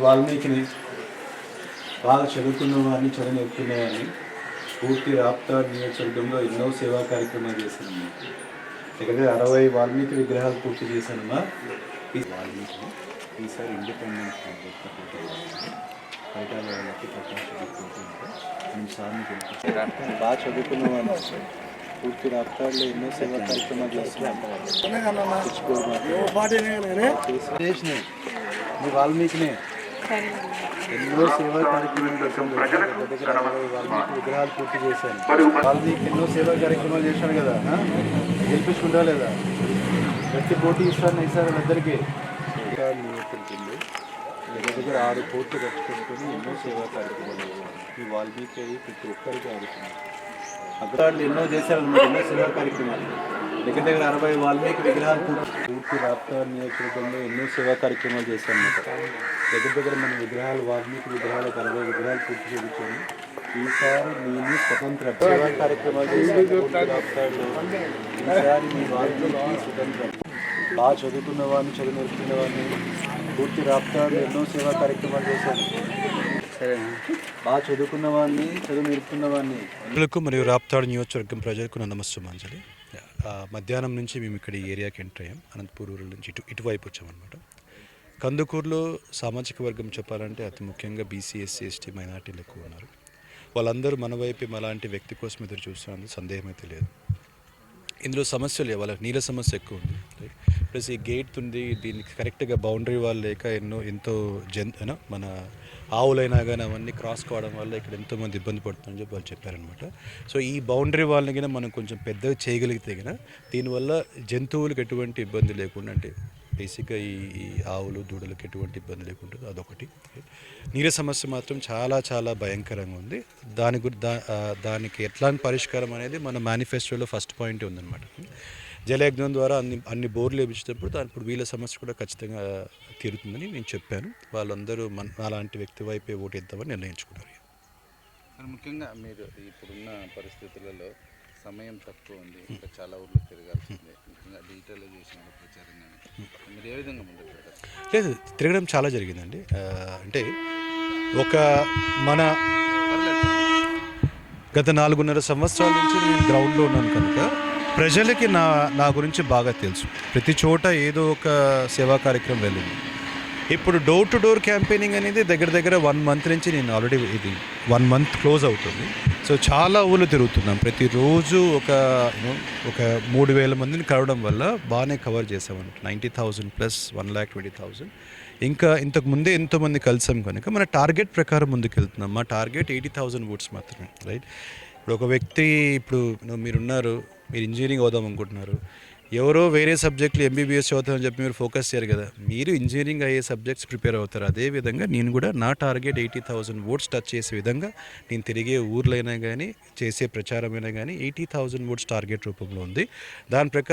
వాల్మీకిని బాగా చదువుకున్న వారిని చదువు నేర్పుకునే వారిని పూర్తి రాప్తాడ్ నియోజకవర్గంలో ఎన్నో సేవా కార్యక్రమాలు చేశానమ్మా. దగ్గర 60 వాల్మీకి విగ్రహాలు పూర్తి చేశానమ్మా. ఈ వాల్మీకి ఈసారి ఇండిపెండెన్స్ బయట వాళ్ళకి ప్రకాశం సార్ని గెలిపించాను. బాగా చదువుకున్న వారిని పూర్తి రాప్తాడ్లో ఎన్నో సేవా కార్యక్రమాలు చేసినాయి. మీ వాల్మీకినే ఎన్నో సేవా కార్యక్రమాలు చేశాను. దగ్గర 60 వాల్మీకి విగ్రహాలు పూర్తి చేశాను. వాల్మీకి ఎన్నో సేవా కార్యక్రమాలు చేశాను కదా, గెలిపించుకుంటా లేదా? వ్యక్తి పోటీ ఇస్తాను ఈసారి వాళ్ళిద్దరికి. దగ్గర 6 కోట్లు ఖర్చు పెట్టుకొని ఎన్నో సేవా కార్యక్రమాలు ఈ వాల్మీకి ప్రతి ఒక్కరికి ఆడుతున్నారు. అక్కడ ఎన్నో చేశారన్నమాట, ఎన్నో సేవా కార్యక్రమాలు. దగ్గర 60 వాల్మీకి విగ్రహాలు పూర్తి రాప్తాడ్ నియోజకవర్గంలో ఎన్నో సేవా కార్యక్రమాలు చేశారన్నమాట. దగ్గర మన విగ్రహాలు వాల్మీకి విగ్రహాలు 60 విగ్రహాలు పూర్తి చేయించాను. ఈసారి నేను స్వతంత్ర సేవా కార్యక్రమాలు చేశాను రాప్తాడ్లో. ఈసారి మీ వాల్మీకి స్వతంత్రం. బాగా చదువుకున్న వారిని చదువు నేర్పుకున్న వారిని పూర్తి రాప్తాడ్లో ఎన్నో సేవా కార్యక్రమాలు చేశాను. బాగా చదువుకున్న వాడిని చదువు నేర్పుకున్న వాడిని మరియు రాప్తాడ్ నియోజకవర్గం ప్రజలకు నా నమస్సుమాంజలి. మధ్యాహ్నం నుంచి మేము ఇక్కడ ఈ ఏరియాకి ఎంటర్ అయ్యాం. అనంతపూర్ రూరల్ నుంచి ఇటువైపు వచ్చామన్నమాట. కందుకూరులో సామాజిక వర్గం చెప్పాలంటే అతి ముఖ్యంగా బీసీ, ఎస్సీ, ఎస్టీ, మైనార్టీలు ఎక్కువ ఉన్నారు. వాళ్ళందరూ మన వైపు అలాంటి వ్యక్తి కోసం ఎదురు చూస్తున్నందుకు సందేహం అయితే లేదు. ఇందులో సమస్యలు వాళ్ళకి నీళ్ళ సమస్య ఎక్కువ ఉంది. ప్లస్ ఈ గేట్ ఉంది, దీనికి కరెక్ట్గా బౌండరీ వాళ్ళు లేక ఎంతో మన ఆవులైనా కానీ అవన్నీ క్రాస్ కావడం వల్ల ఇక్కడ ఎంతోమంది ఇబ్బంది పడుతుందని చెప్పి వాళ్ళు చెప్పారనమాట. సో ఈ బౌండరీ వాళ్ళని కానీ మనం కొంచెం పెద్దగా చేయగలిగితే కనుక దీనివల్ల జంతువులకు ఎటువంటి ఇబ్బంది లేకుండా, అంటే బేసిక్గా ఈ ఆవులు దూడలకు ఎటువంటి ఇబ్బంది లేకుండా అదొకటి. నీళ్ళ సమస్య మాత్రం చాలా చాలా భయంకరంగా ఉంది. దానికి ఎట్లాంటి పరిష్కారం అనేది మన మేనిఫెస్టోలో ఫస్ట్ పాయింట్ ఉందన్నమాట. జలయజ్ఞం ద్వారా అన్ని బోర్లు వేయించేటప్పుడు ఇప్పుడు వీళ్ళ సమస్య కూడా ఖచ్చితంగా తీరుతుందని నేను చెప్పాను. వాళ్ళందరూ అలాంటి వ్యక్తి వైపే ఓటేద్దామని నిర్ణయించుకున్నారు. ముఖ్యంగా మీరు ఇప్పుడున్న పరిస్థితులలో సమయం తక్కువ ఉంది, ఇంకా చాలా ఊర్లు తిరగాల్సిందే, ముఖ్యంగా డిజిటలైజేషన్ ప్రచారం మీరు ఏ విధంగా ముందుకు వెళ్ళారు? లేదు, తిరగడం చాలా జరిగిందండి. అంటే గత 4.5 సంవత్సరాల నుంచి నేను గ్రౌండ్లో ఉన్నాను కనుక ప్రజలకి నా గురించి బాగా తెలుసు. ప్రతి చోట ఏదో ఒక సేవా కార్యక్రమం వెళ్ళింది. ఇప్పుడు డోర్ టు డోర్ క్యాంపెయినింగ్ అనేది దగ్గర 1 మంత్ నుంచి నేను ఆల్రెడీ ఇది 1 మంత్ క్లోజ్ అవుతుంది. సో చాలా ఊళ్ళు తిరుగుతున్నాం. ప్రతిరోజు ఒక 3,000 మందిని కలవడం వల్ల బాగానే కవర్ చేసామంట. 90,000 ప్లస్ 1,20,000. ఇంకా ఇంతకుముందే ఎంతోమంది కలిసాం కనుక మన టార్గెట్ ప్రకారం ముందుకు వెళ్తున్నాం. మా టార్గెట్ 80,000 ఓట్స్ మాత్రమే, రైట్? ఇప్పుడు ఒక వ్యక్తి, మీరున్నారు, మీరు ఇంజనీరింగ్ అవుదాం అనుకుంటున్నారు, ఎవరో వేరే సబ్జెక్టులు ఎంబీబీఎస్ చదువుతామని చెప్పి మీరు ఫోకస్ చేయరు కదా, మీరు ఇంజనీరింగ్ అయ్యే సబ్జెక్ట్స్ ప్రిపేర్ అవుతారు. అదేవిధంగా నేను కూడా నా టార్గెట్ 80,000 ఓట్స్ టచ్ చేసే విధంగా నేను తిరిగే ఊర్లైనా కానీ చేసే ప్రచారమైనా కానీ 80,000 ఓట్స్ టార్గెట్ రూపంలో ఉంది. దాని ప్రకారం